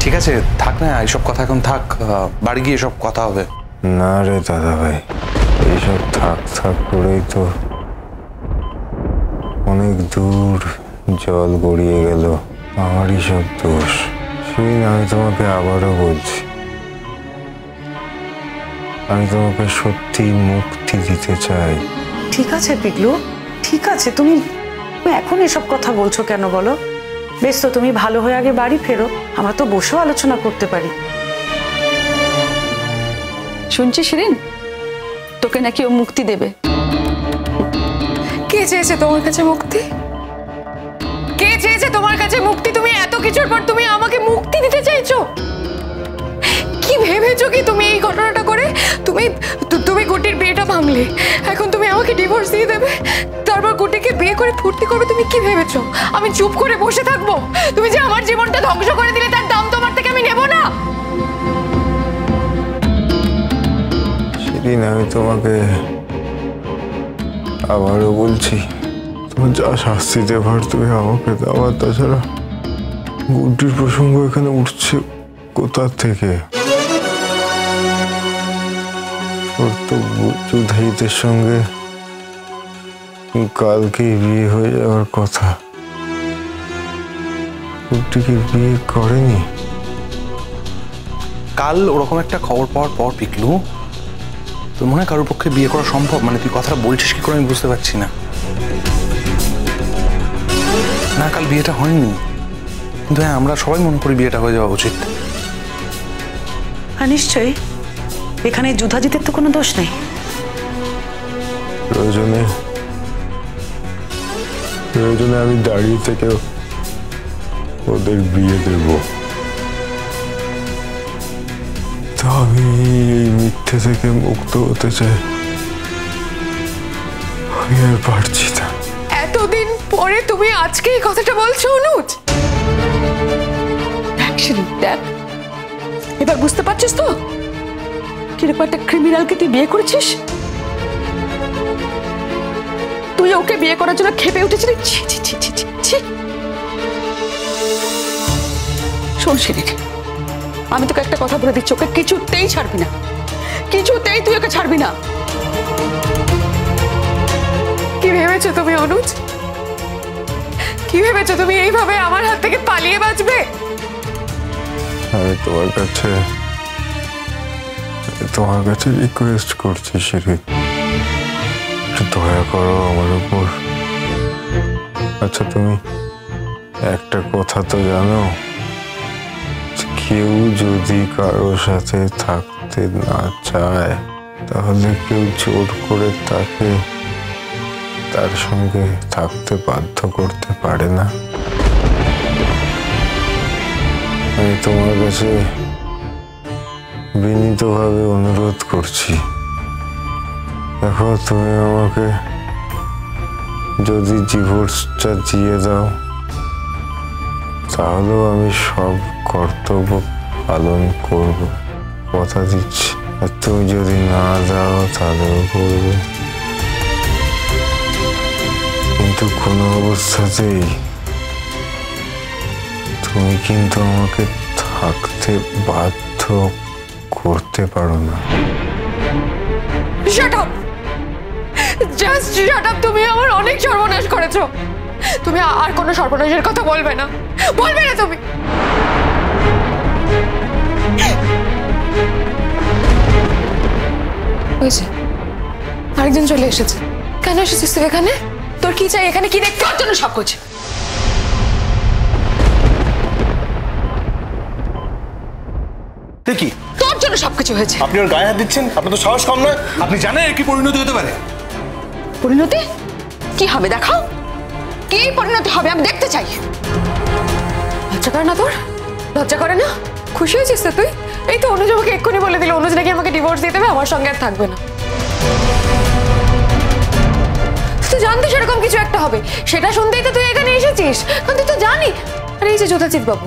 ঠিক আছে, থাক না এইসব কথা, এখন থাক, বাড়ি গিয়ে সব কথা হবে। না রে দাদা ভাই, এইসব থাক থাক করেই তো অনেক দূর জল গড়িয়ে গেল। আমারই সব দোষ। সেই আমি তোমাকে আবারও বলছি, আমি তোমাকে সত্যি মুক্তি দিতে চাই। ঠিক আছে পিগলু, ঠিক আছে, তুমি এখন এসব কথা বলছো কেন বলো? বেশ তো, তুমি ভালো হয়ে আগে বাড়ি ফেরো, আমরা তো বসেও আলোচনা করতে পারি। শুনছি শিরিন, তোকে নাকি ও মুক্তি দেবে। কে চেয়েছে তোমার কাছে মুক্তি? কে চেয়েছে তোমার কাছে মুক্তি? তুমি এত কিছুর পর তুমি আমাকে মুক্তি দিতে চাইছো? কি ভেবেছো কি তুমি এই ঘটনাটা করে? তুমি তুমি গুটির বিয়েটা ভাঙলে, এখন তুমি আমাকে ডিভোর্স দিয়ে দেবে, তারপর গুটিকে বিয়ে করে ফুর্তি করবে। তুমি কি ভেবেছো আমি চুপ করে বসে থাকবো? তুমি যে আমার জীবনটা ধ্বংস করে দিলে, তার দাম তোমার থেকে আমি নেব না। সেদিন আমি তোমাকে আবারও বলছি, তোমার যা শাস্তি দেবার তুমি আমাকে দাও। তাছাড়া গুটির প্রসঙ্গ এখানে উঠছে কোথা থেকে? ওর তো যুধাইতের সঙ্গে কালকেই বিয়ে হয়ে যাওয়ার কথা। গুটিকে বিয়ে করেনি? কাল ওরকম একটা খবর পাওয়ার পর পিকলু, তোর মনে হয় কারোর পক্ষে বিয়ে করা সম্ভব? মানে তুই কথাটা বলছিস কি করে আমি বুঝতে পারছি না। না, কাল বিয়েটা হয়নি, কিন্তু হ্যাঁ আমরা সবাই মনে করি বিয়েটা হয়ে যাওয়া উচিত। হ্যাঁ নিশ্চয়ই, এখানে যুধাজিতের তো কোনো দোষ নেই। প্রয়োজনে আমি দাঁড়িয়ে থেকে ওদের বিয়ে দেব। তো আমি এই মিথ্যে থেকে মুক্ত হতে চাই, আমি আর পারছি না। এতদিন পরে তুমি আজকে এই কথাটা বলছো অনুজ? দেখ, এবার বুঝতে পারছিস তো কিরকম একটা ক্রিমিনালকে তুই বিয়ে করেছিস? তুই ওকে বিয়ে করার জন্য খেপে উঠেছিলি। শোন শিরিন, আমি তোকে একটা কথা বলে দিচ্ছি, ওকে কিছুতেই ছাড়বি না, কিছুতেই তুই ওকে ছাড়বি না। কি ভেবেছো তুমি অনুজ? কি ভেবেছো তুমি এইভাবে আমার হাত থেকে পালিয়ে বাঁচবে? আমি তোমার কাছে রিকোয়েস্ট করছি শিরিন, একটু দয়া করো আমার উপর। আচ্ছা, তুমি একটা কথা তো জানো, কেউ যদি কারোর সাথে থাকতে না চায়, তাহলে কেউ জোর করে তাকে তার সঙ্গে থাকতে বাধ্য করতে পারে না। আমি তোমার কাছে বিনীতভাবে অনুরোধ করছি, দেখো তুমি আমাকে যদি ডিভোর্সটা দিয়ে দাও, তাহলেও আমি সব কর্তব্য পালন করব, কথা দিচ্ছি। আর তুমি যদি না দাও তাহলেও করবে, কিন্তু কোনো অবস্থাতেই তুমি কিন্তু আমাকে থাকতে বাধ্য করতে পারো না। Shut up, just shut up. তুমি আমার অনেক সর্বনাশ করেছো। তুমি আর কোনো সর্বনাশের কথা বলবে না, বলবে না তুমি। হয়েছে, আরেকজন চলে এসেছে। কেন এসেছিস তুই এখানে? তোর কি চাই এখানে? কি দেখতে? তোর জন্য সব কিছু। কি তোর জন্য সবকিছু হয়েছে। আপনি ওর গায়ে হাত দিচ্ছেন? আপনার তো সাহস কম নয়। আপনি জানেন এর কি পরিণতি হতে পারে? পরিণতি কি হবে দেখাও, কি পরিণতি হবে আমি দেখতে চাই। লজ্জা করে না তোর? লজ্জা করে না? খুশি হয়েছিস তো তুই? এই তো অনুজ আমাকে এক্ষুনি বলে দিল, অনুজ নাকি আমাকে ডিভোর্স দিয়ে দেবে, আমার সঙ্গে আর থাকবে না। তুই জানতিস এরকম কিছু একটা হবে, সেটা শুনতেই তো তুই এখানে এসেছিস। কারণ তুই তো জানি। আর এই যে যথাচিৎ বাবু,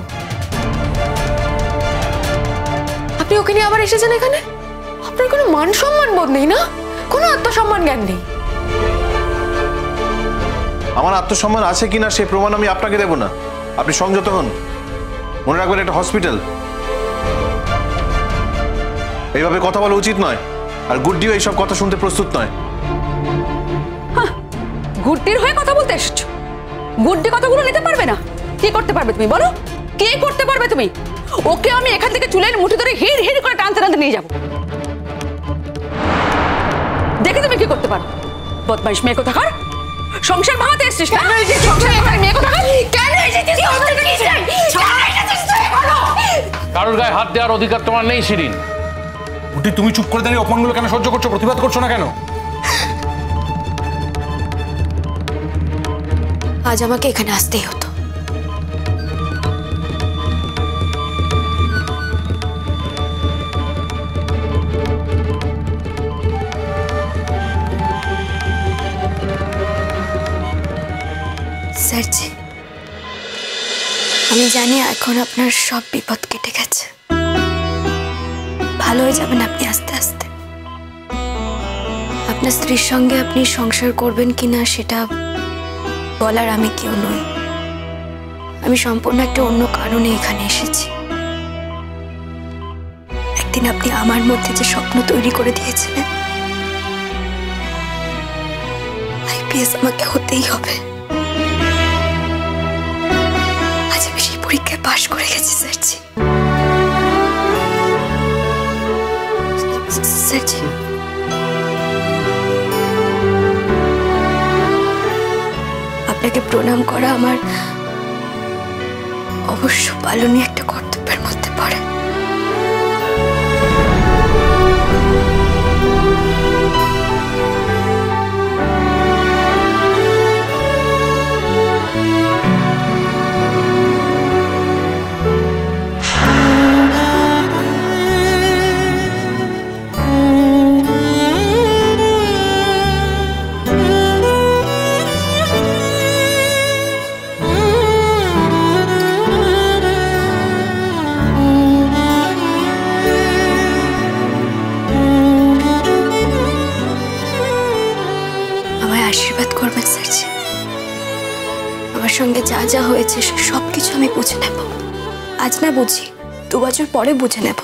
আপনি ওকে নিয়ে আবার এসেছেন এখানে? আপনার কোনো মান সম্মান বোধ নেই না? কোনো আত্মসম্মান জ্ঞান নেই? আমার আত্মসম্মান আছে কিনা সে প্রমাণ আমি আপনাকে দেব না, আপনি সংযত হন। মনে রাখবেন এটা হসপিটাল, এইভাবে কথা বলা উচিত নয়। আর গুড্ডিও এইসব কথা শুনতে প্রস্তুত নয়। গুড্ডির হয়ে কথা বলতে এসেছো? গুড্ডি কথাগুলো নিতে পারবে না? কি করতে পারবে তুমি বলো? কি করতে পারবে তুমি? ওকে আমি এখান থেকে চুলের মুঠি ধরে হিড় হিড় করে টানতে টানতে নিয়ে যাবো। দেখে তুমি কি করতে পারো? বদমাইশ মেয়ে কোথাকার, সংসার ভাঙাতে এসেছিস না? সংসার ভাঙার মেয়ে কোথাকার, কেন এসেছিস? কারোর গায়ে হাত দেওয়ার অধিকার তোমার নেই শিরিন। গুড্ডি, তুমি চুপ করে দাঁড়িয়ে অপমানগুলো কেন সহ্য করছো? প্রতিবাদ করছো না কেন? আজ আমাকে এখানে আসতেই হতো। স্যারজি, আমি জানি এখন আপনার সব বিপদ কেটে গেছে, ভালো হয়ে যাবেন আপনি আস্তে আস্তে। আপনার স্ত্রীর সঙ্গে আপনি সংসার করবেন কিনা সেটা বলার আমি কেউ নই। আমি সম্পূর্ণ একটা অন্য কারণে এখানে এসেছি। একদিন আপনি আমার মধ্যে যে স্বপ্ন তৈরি করে দিয়েছিলেন, আইপিএস আমাকে হতেই হবে। আজ আমি সেই পরীক্ষায় পাশ করে গেছি স্যারজি। স্যারজি, আপনাকে প্রণাম করা আমার অবশ্য পালনীয় একটা কর্তব্যের মধ্যে পড়ে। আশীর্বাদ করবেন স্যারজি। আমার সঙ্গে যা যা হয়েছে সবকিছু আমি বুঝে নেব। আজ না বুঝি, 2 বছর পরে বুঝে নেব।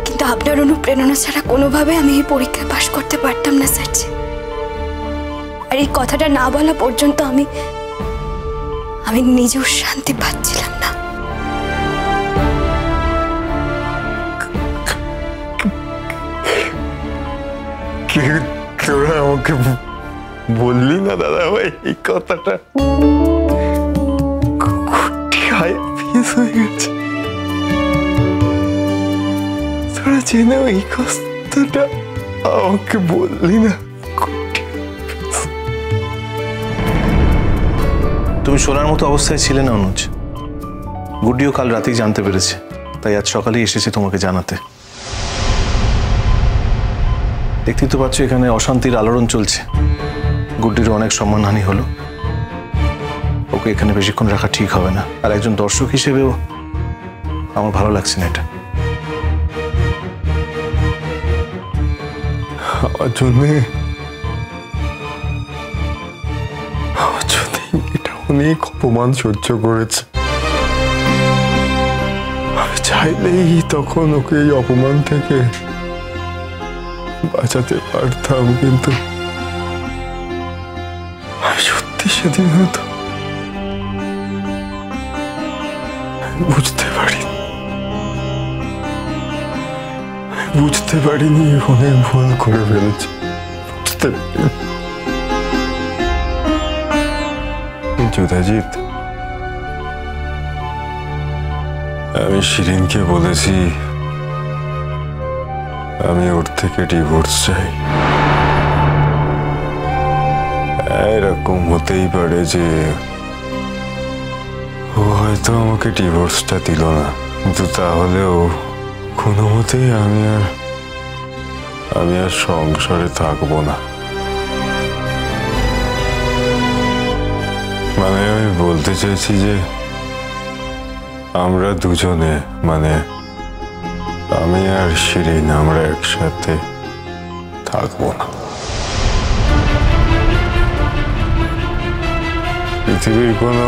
কিন্তু আপনার অনুপ্রেরণা ছাড়া কোনোভাবে আমি এই পরীক্ষায় পাশ করতে পারতাম না স্যারজি। আর এই কথাটা না বলা পর্যন্ত আমি নিজেও শান্তি পাচ্ছিলাম না। তোরা আমাকে বললি না দাদা ভাই এই কথাটা? হয়ে গেছে, তোরা জেনে এই কথাটা আমাকে বললি না? তুমি শোনার মতো অবস্থায় ছিলে না অনুজ। গুড্ডিও কাল রাতেই জানতে পেরেছে, তাই আজ সকালেই এসেছে তোমাকে জানাতে। দেখতেই তো পাচ্ছ এখানে অশান্তির আলোড়ন চলছে। গুড্ডির অনেক সম্মানহানি হলো। ওকে এখানে বেশিক্ষণ রাখা ঠিক হবে না। আর একজন দর্শক হিসেবেও আমার ভালো লাগছে না এটা। আমার জন্য এটা অনেক অপমান সহ্য করেছে। আমি চাইলেই তখন ওকে এই অপমান থেকে বাঁচাতে পারতাম, কিন্তু আমি সত্যি সেদিন হয়তো বুঝতে পারিনি অনেক ভুল করে ফেলেছি। বুঝতে পারিনি। যোধাজিৎ, আমি শিরিনকে বলেছি আমি ওর থেকে ডিভোর্স চাই। এরকম হতেই পারে যে ও হয়তো আমাকে ডিভোর্সটা দিল না, কিন্তু তাহলেও কোনো মতেই আমি আর সংসারে থাকবো না। মানে আমি বলতে চাইছি যে আমরা দুজনে, মানে আমি আর শিরিন, আমরা একসাথে থাকবো না। পৃথিবীর কোনো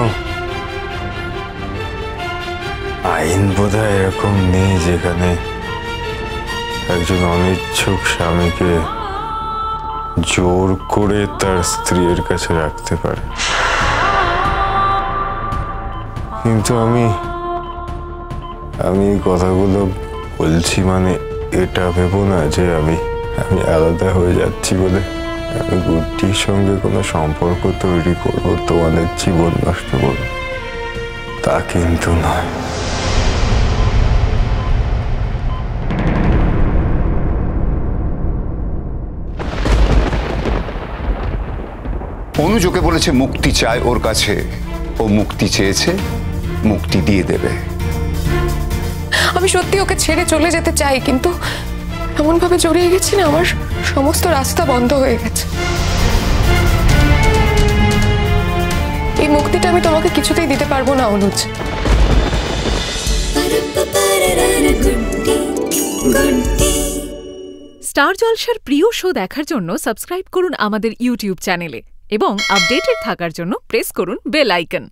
আইন বোধহয় এরকম নেই যেখানে একজন অনিচ্ছুক স্বামীকে জোর করে তার স্ত্রীর কাছে রাখতে পারে। কিন্তু আমি এই কথাগুলো বলছি মানে এটা ভেবো না যে আমি আলাদা হয়ে যাচ্ছি বলে আমি গুড্ডির সঙ্গে কোনো সম্পর্ক তৈরি করবো, তোমাদের জীবন নষ্ট করবো, তা কিন্তু নয়। অনুজ ওকে বলেছে মুক্তি চায় ওর কাছে, ও মুক্তি চেয়েছে, মুক্তি দিয়ে দেবে। আমি সত্যি ওকে ছেড়ে চলে যেতে চাই, কিন্তু এমন ভাবে জড়িয়ে গেছি না, আমার সমস্ত রাস্তা বন্ধ হয়ে গেছে। এই মুক্তিটা আমি তোমাকে কিছুতেই দিতে পারবো না অনুজ। স্টার জলসার প্রিয় শো দেখার জন্য সাবস্ক্রাইব করুন আমাদের ইউটিউব চ্যানেলে এবং আপডেটেড থাকার জন্য প্রেস করুন বেল আইকন।